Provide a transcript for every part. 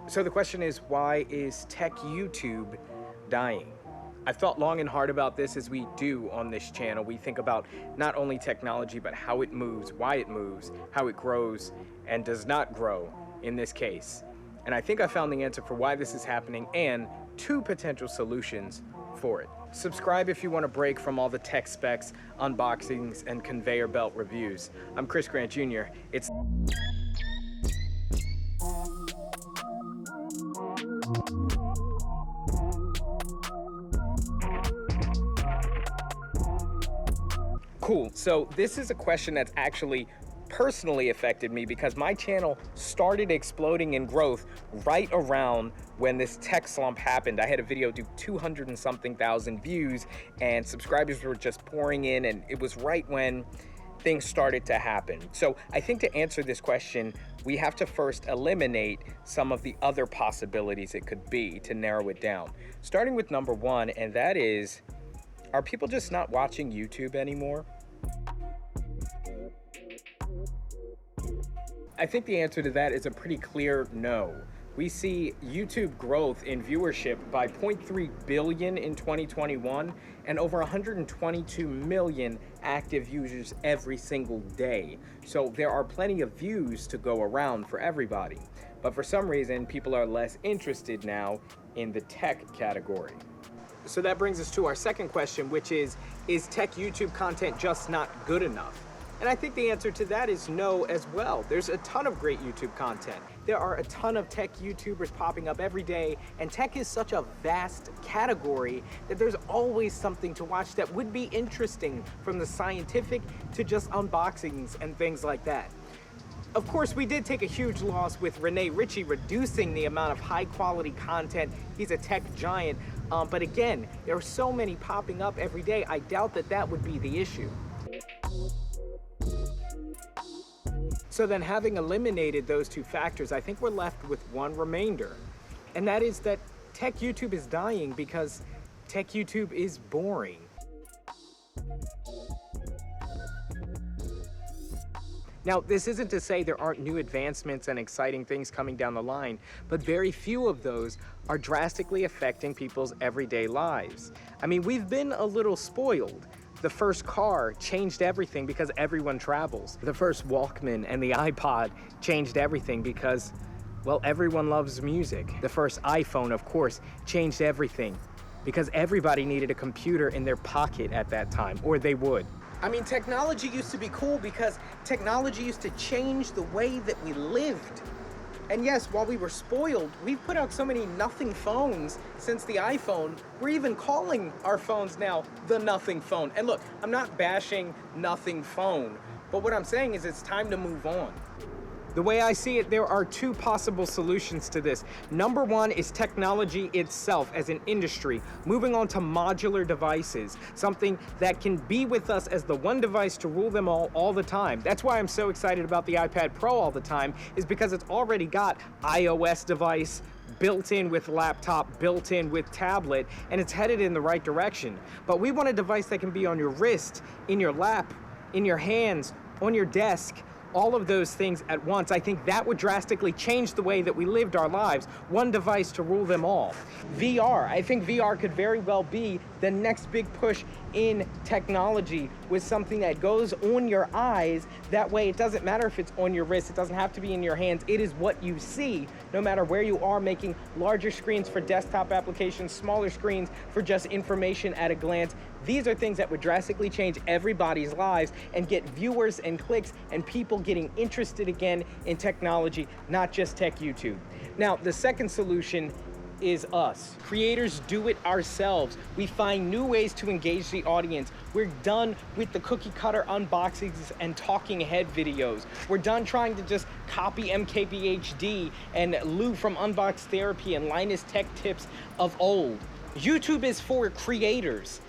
So the question is, why is tech YouTube dying? I've thought long and hard about this, as we do on this channel. We think about not only technology, but how it moves, why it moves, how it grows and does not grow in this case. And I think I found the answer for why this is happening and two potential solutions for it. Subscribe if you want a break from all the tech specs, unboxings, and conveyor belt reviews. I'm Chris Grant Jr. It's cool. So this is a question that's actually personally affected me because my channel started exploding in growth right around when this tech slump happened. I had a video do 200 and something thousand views and subscribers were just pouring in, and it was right when things started to happen. So I think to answer this question, we have to first eliminate some of the other possibilities it could be to narrow it down. Starting with number one, and that is, are people just not watching YouTube anymore? I think the answer to that is a pretty clear no. We see YouTube growth in viewership by 0.3 billion in 2021 and over 122 million active users every single day. So there are plenty of views to go around for everybody. But for some reason, people are less interested now in the tech category. So that brings us to our second question, which is tech YouTube content just not good enough? And I think the answer to that is no as well. There's a ton of great YouTube content. There are a ton of tech YouTubers popping up every day, and tech is such a vast category that there's always something to watch that would be interesting, from the scientific to just unboxings and things like that. Of course, we did take a huge loss with Rene Ritchie reducing the amount of high quality content. He's a tech giant, but again, there are so many popping up every day, I doubt that that would be the issue. So then, having eliminated those two factors, I think we're left with one remainder, and that is that tech YouTube is dying because tech YouTube is boring. Now, this isn't to say there aren't new advancements and exciting things coming down the line, but very few of those are drastically affecting people's everyday lives. I mean, we've been a little spoiled. The first car changed everything because everyone travels. The first Walkman and the iPod changed everything because, well, everyone loves music. The first iPhone, of course, changed everything because everybody needed a computer in their pocket at that time, or they would. I mean, technology used to be cool because technology used to change the way that we lived. And yes, while we were spoiled, we've put out so many nothing phones since the iPhone. We're even calling our phones now the nothing phone. And look, I'm not bashing nothing phone, but what I'm saying is it's time to move on. The way I see it, there are two possible solutions to this. Number one is technology itself as an industry, moving on to modular devices, something that can be with us as the one device to rule them all the time. That's why I'm so excited about the iPad Pro all the time, is because it's already got iOS device, built in with laptop, built in with tablet, and it's headed in the right direction. But we want a device that can be on your wrist, in your lap, in your hands, on your desk, all of those things at once. I think that would drastically change the way that we lived our lives. One device to rule them all. VR, I think VR could very well be the next big push in technology, with something that goes on your eyes. That way it doesn't matter if it's on your wrist, it doesn't have to be in your hands. It is what you see, no matter where you are, making larger screens for desktop applications, smaller screens for just information at a glance. These are things that would drastically change everybody's lives and get viewers and clicks and people getting interested again in technology, not just tech YouTube. Now, the second solution is us. Creators do it ourselves. We find new ways to engage the audience. We're done with the cookie cutter unboxings and talking head videos. We're done trying to just copy MKBHD and Lou from Unbox Therapy and Linus Tech Tips of old. YouTube is for creators,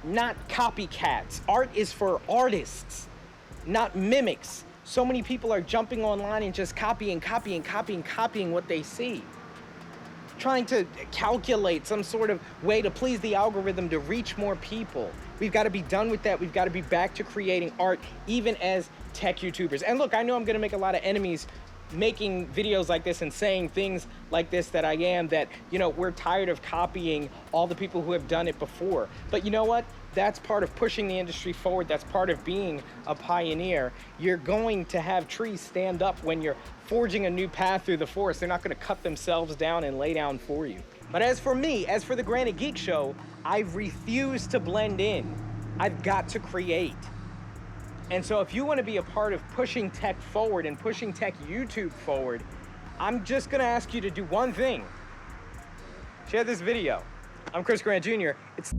not copycats. Art is for artists, not mimics. So many people are jumping online and just copying what they see, trying to calculate some sort of way to please the algorithm to reach more people. We've got to be done with that. We've got to be back to creating art, even as tech YouTubers. And look, I know I'm going to make a lot of enemies making videos like this and saying things like this that I am, that, you know, we're tired of copying all the people who have done it before. But you know what? That's part of pushing the industry forward. That's part of being a pioneer. You're going to have trees stand up when you're forging a new path through the forest. They're not going to cut themselves down and lay down for you. But as for me, as for the Granite Geek Show, I refuse to blend in. I've got to create. And so if you want to be a part of pushing tech forward and pushing tech YouTube forward, I'm just going to ask you to do one thing. Share this video. I'm Chris Grant Jr. It's